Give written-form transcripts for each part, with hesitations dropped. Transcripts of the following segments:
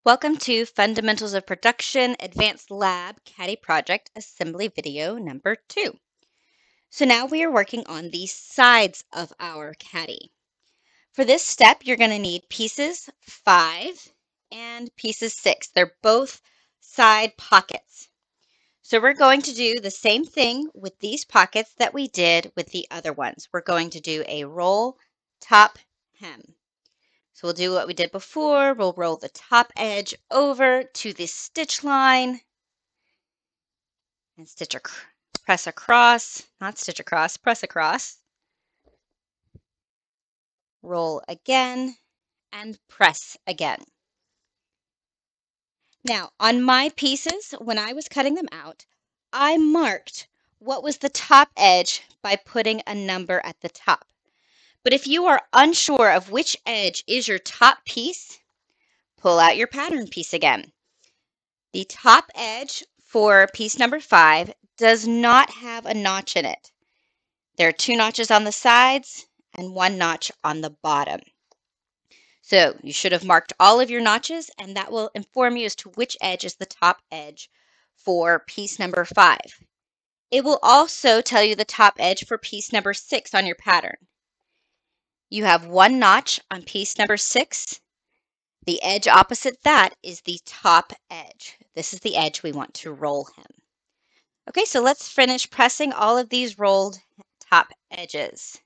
Welcome to Fundamentals of Production Advanced Lab Caddy Project Assembly video number 2. So now we are working on the sides of our caddy. For this step, you're going to need pieces 5 and pieces 6. They're both side pockets. So we're going to do the same thing with these pockets that we did with the other ones. We're going to do a roll, top, hem. So we'll do what we did before. We'll roll the top edge over to the stitch line and press across, not stitch across, press across. Roll again and press again. Now, on my pieces, when I was cutting them out, I marked what was the top edge by putting a number at the top. But if you are unsure of which edge is your top piece, pull out your pattern piece again. The top edge for piece number 5 does not have a notch in it. There are 2 notches on the sides and 1 notch on the bottom. So you should have marked all of your notches, and that will inform you as to which edge is the top edge for piece number 5. It will also tell you the top edge for piece number 6 on your pattern. You have 1 notch on piece number 6. The edge opposite that is the top edge. This is the edge we want to roll hem. Okay, so let's finish pressing all of these rolled top edges.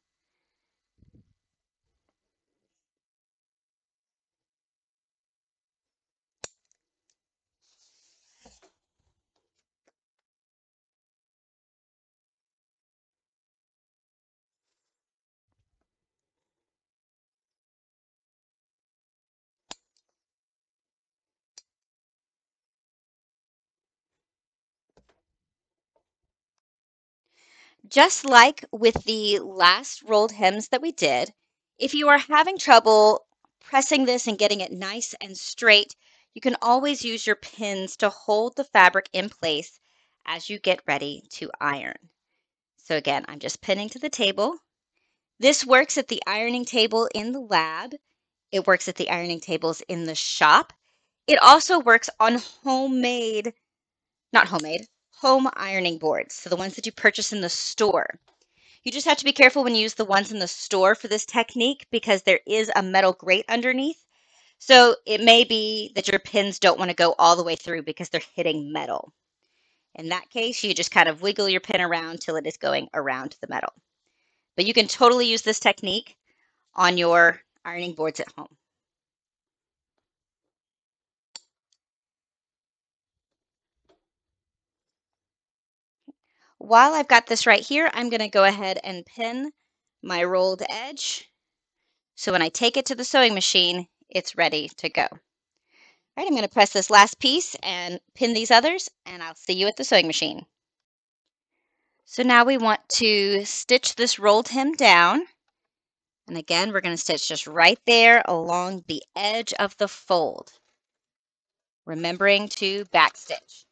Just like with the last rolled hems that we did, if you are having trouble pressing this and getting it nice and straight, you can always use your pins to hold the fabric in place as you get ready to iron. So again, I'm just pinning to the table. This works at the ironing table in the lab. It works at the ironing tables in the shop. It also works on home ironing boards, so the ones that you purchase in the store. You just have to be careful when you use the ones in the store for this technique because there is a metal grate underneath. So it may be that your pins don't want to go all the way through because they're hitting metal. In that case, you just kind of wiggle your pin around till it is going around the metal. But you can totally use this technique on your ironing boards at home. While I've got this right here, I'm going to go ahead and pin my rolled edge. So when I take it to the sewing machine, it's ready to go. All right, I'm going to press this last piece and pin these others, and I'll see you at the sewing machine. So now we want to stitch this rolled hem down. And again, we're going to stitch just right there along the edge of the fold, remembering to backstitch.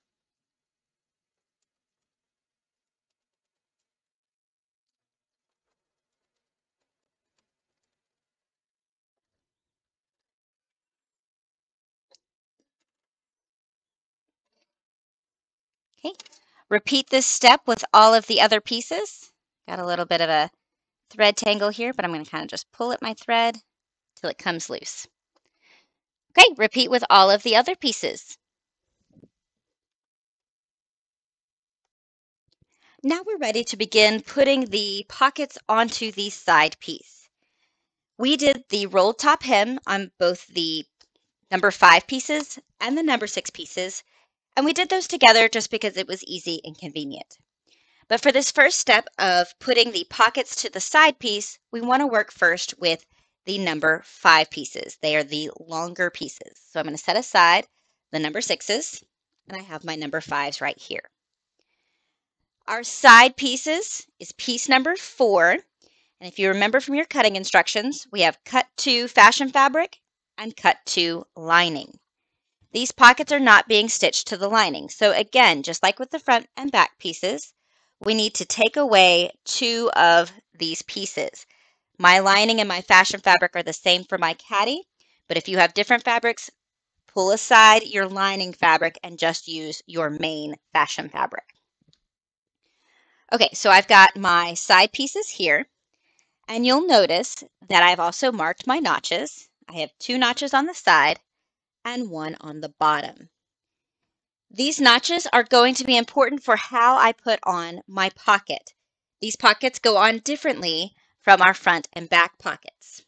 Okay, repeat this step with all of the other pieces. Got a little bit of a thread tangle here, but I'm going to kind of just pull at my thread till it comes loose. Okay, repeat with all of the other pieces. Now we're ready to begin putting the pockets onto the side piece. We did the rolled top hem on both the number 5 pieces and the number 6 pieces, and we did those together just because it was easy and convenient. But for this first step of putting the pockets to the side piece, we want to work first with the number 5 pieces. They are the longer pieces. So I'm going to set aside the number 6s, and I have my number 5s right here. Our side pieces is piece number 4. And if you remember from your cutting instructions, we have cut to fashion fabric and cut to lining. These pockets are not being stitched to the lining. So again, just like with the front and back pieces, we need to take away 2 of these pieces. My lining and my fashion fabric are the same for my caddy, but if you have different fabrics, pull aside your lining fabric and just use your main fashion fabric. Okay, so I've got my side pieces here, and you'll notice that I've also marked my notches. I have 2 notches on the side and 1 on the bottom. These notches are going to be important for how I put on my pocket. These pockets go on differently from our front and back pockets.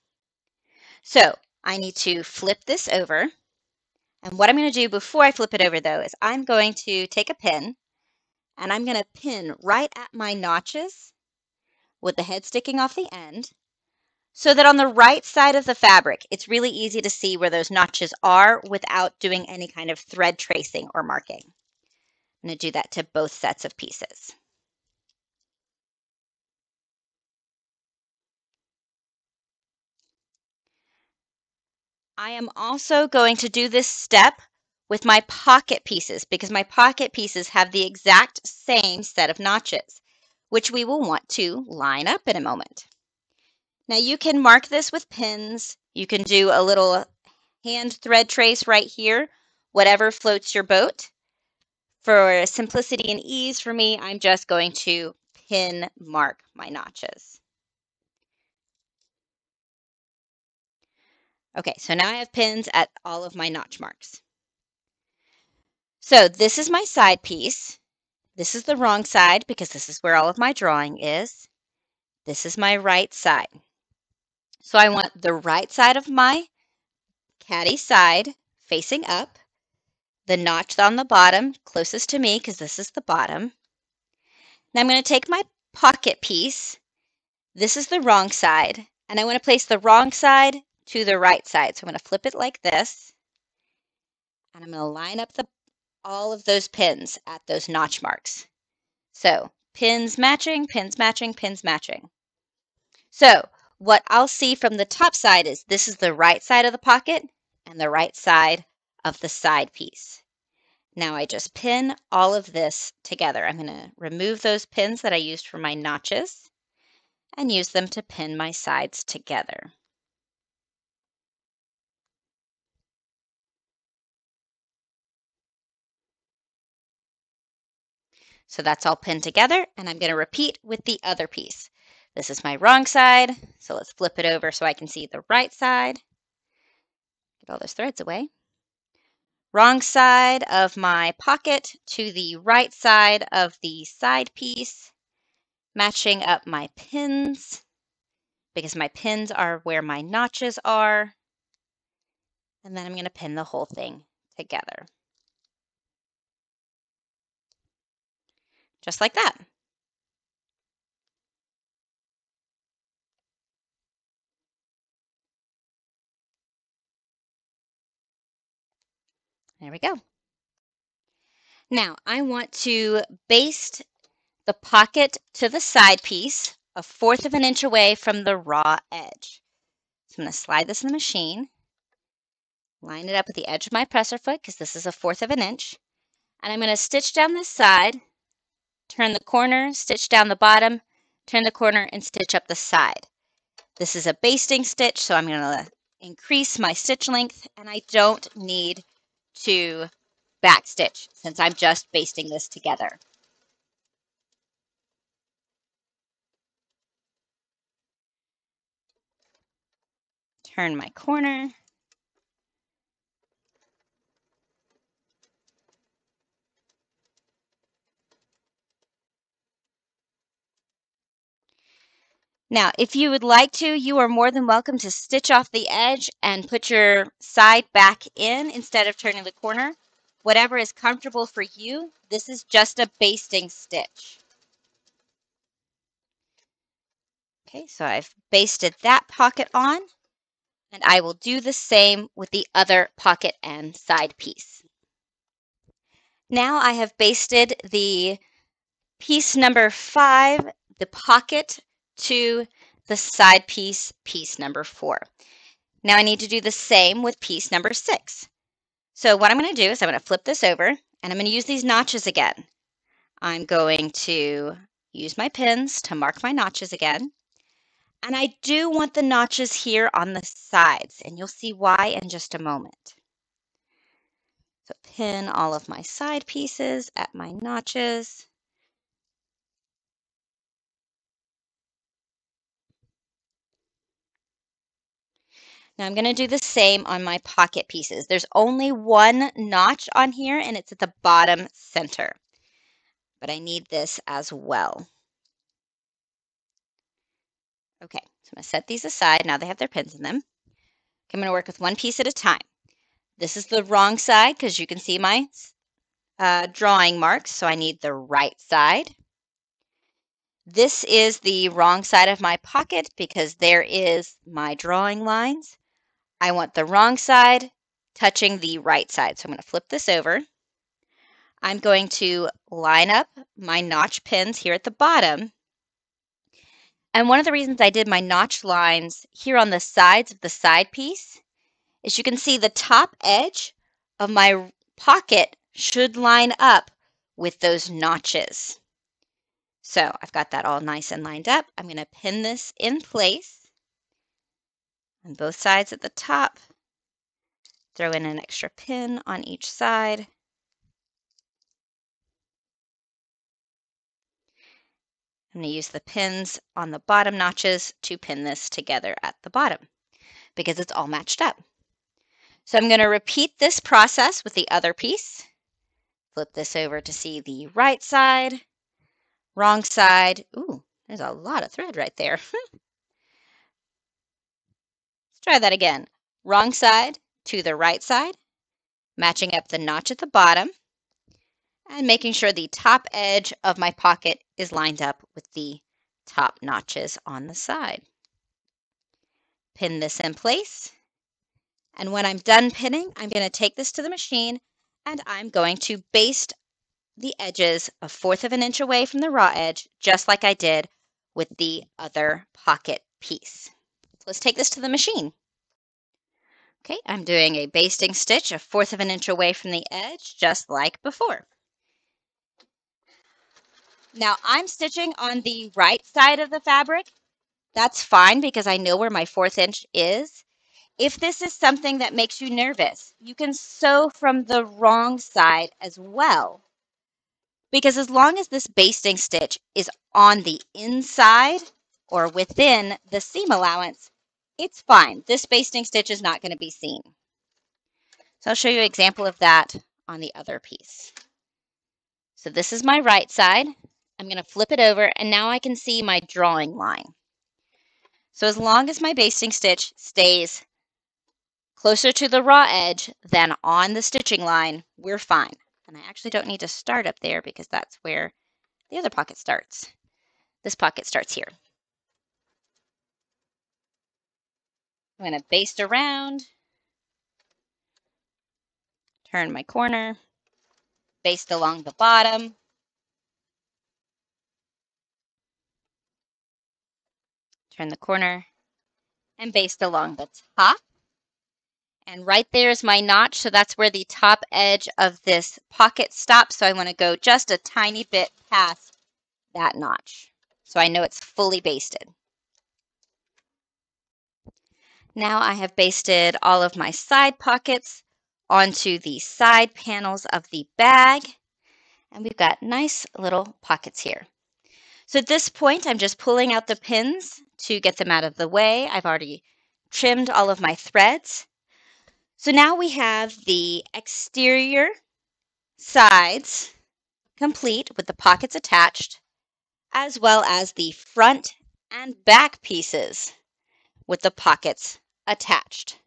So I need to flip this over. And what I'm going to do before I flip it over, though, is I'm going to take a pin and I'm going to pin right at my notches with the head sticking off the end so that on the right side of the fabric, it's really easy to see where those notches are without doing any kind of thread tracing or marking. I'm going to do that to both sets of pieces. I am also going to do this step with my pocket pieces because my pocket pieces have the exact same set of notches, which we will want to line up in a moment. Now you can mark this with pins. You can do a little hand thread trace right here, whatever floats your boat. For simplicity and ease for me, I'm just going to pin mark my notches. Okay, so now I have pins at all of my notch marks. So this is my side piece. This is the wrong side because this is where all of my drawing is. This is my right side. So I want the right side of my caddy side facing up, the notch on the bottom closest to me because this is the bottom. Now I'm going to take my pocket piece. This is the wrong side, and I want to place the wrong side to the right side. So I'm going to flip it like this, and I'm going to line up all of those pins at those notch marks. So pins matching, pins matching, pins matching. So what I'll see from the top side is this is the right side of the pocket and the right side of the side piece. Now I just pin all of this together. I'm going to remove those pins that I used for my notches and use them to pin my sides together. So that's all pinned together, and I'm going to repeat with the other piece. This is my wrong side, so let's flip it over so I can see the right side. Get all those threads away. Wrong side of my pocket to the right side of the side piece, matching up my pins because my pins are where my notches are. And then I'm going to pin the whole thing together. Just like that. There we go. Now I want to baste the pocket to the side piece 1/4 of an inch away from the raw edge. So I'm going to slide this in the machine, line it up with the edge of my presser foot because this is 1/4 of an inch, and I'm going to stitch down this side, turn the corner, stitch down the bottom, turn the corner, and stitch up the side. This is a basting stitch, so I'm going to increase my stitch length, and I don't need to back stitch since I'm just basting this together. Turn my corner. Now, if you would like to, you are more than welcome to stitch off the edge and put your side back in instead of turning the corner. Whatever is comfortable for you, this is just a basting stitch. Okay, so I've basted that pocket on, and I will do the same with the other pocket and side piece. Now I have basted the piece number 5, the pocket, to the side piece, piece number 4. Now I need to do the same with piece number 6. So what I'm going to do is I'm going to flip this over, and I'm going to use these notches again. I'm going to use my pins to mark my notches again. And I do want the notches here on the sides, and you'll see why in just a moment. pin all of my side pieces at my notches. Now I'm going to do the same on my pocket pieces. There's only one notch on here and it's at the bottom center, but I need this as well. Okay, so I'm going to set these aside. Now they have their pins in them. I'm going to work with one piece at a time. This is the wrong side because you can see my drawing marks, so I need the right side. This is the wrong side of my pocket because there is my drawing lines. I want the wrong side touching the right side, so I'm going to flip this over. I'm going to line up my notch pins here at the bottom. And one of the reasons I did my notch lines here on the sides of the side piece is you can see the top edge of my pocket should line up with those notches. So I've got that all nice and lined up. I'm going to pin this in place on both sides at the top. Throw in an extra pin on each side. I'm going to use the pins on the bottom notches to pin this together at the bottom because it's all matched up. So I'm going to repeat this process with the other piece. Flip this over to see the right side, wrong side. Ooh, there's a lot of thread right there. Let's try that again. Wrong side to the right side, matching up the notch at the bottom, and making sure the top edge of my pocket is lined up with the top notches on the side. Pin this in place. And when I'm done pinning, I'm going to take this to the machine and I'm going to baste the edges 1/4 of an inch away from the raw edge, just like I did with the other pocket piece. So let's take this to the machine. Okay, I'm doing a basting stitch 1/4 of an inch away from the edge, just like before. Now I'm stitching on the right side of the fabric. That's fine because I know where my 1/4 inch is. If this is something that makes you nervous, you can sew from the wrong side as well. Because as long as this basting stitch is on the inside or within the seam allowance, it's fine. This basting stitch is not going to be seen. So I'll show you an example of that on the other piece. So this is my right side. I'm going to flip it over and now I can see my drawing line. So as long as my basting stitch stays closer to the raw edge than on the stitching line, we're fine. And I actually don't need to start up there because that's where the other pocket starts. This pocket starts here. I'm going to baste around, turn my corner, baste along the bottom, turn the corner, and baste along the top. And right there is my notch, so that's where the top edge of this pocket stops. So I want to go just a tiny bit past that notch, so I know it's fully basted. Now I have basted all of my side pockets onto the side panels of the bag, and we've got nice little pockets here. So at this point, I'm just pulling out the pins to get them out of the way. I've already trimmed all of my threads. So now we have the exterior sides complete with the pockets attached, as well as the front and back pieces with the pockets attached.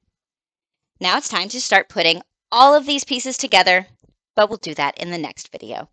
Now it's time to start putting all of these pieces together, but we'll do that in the next video.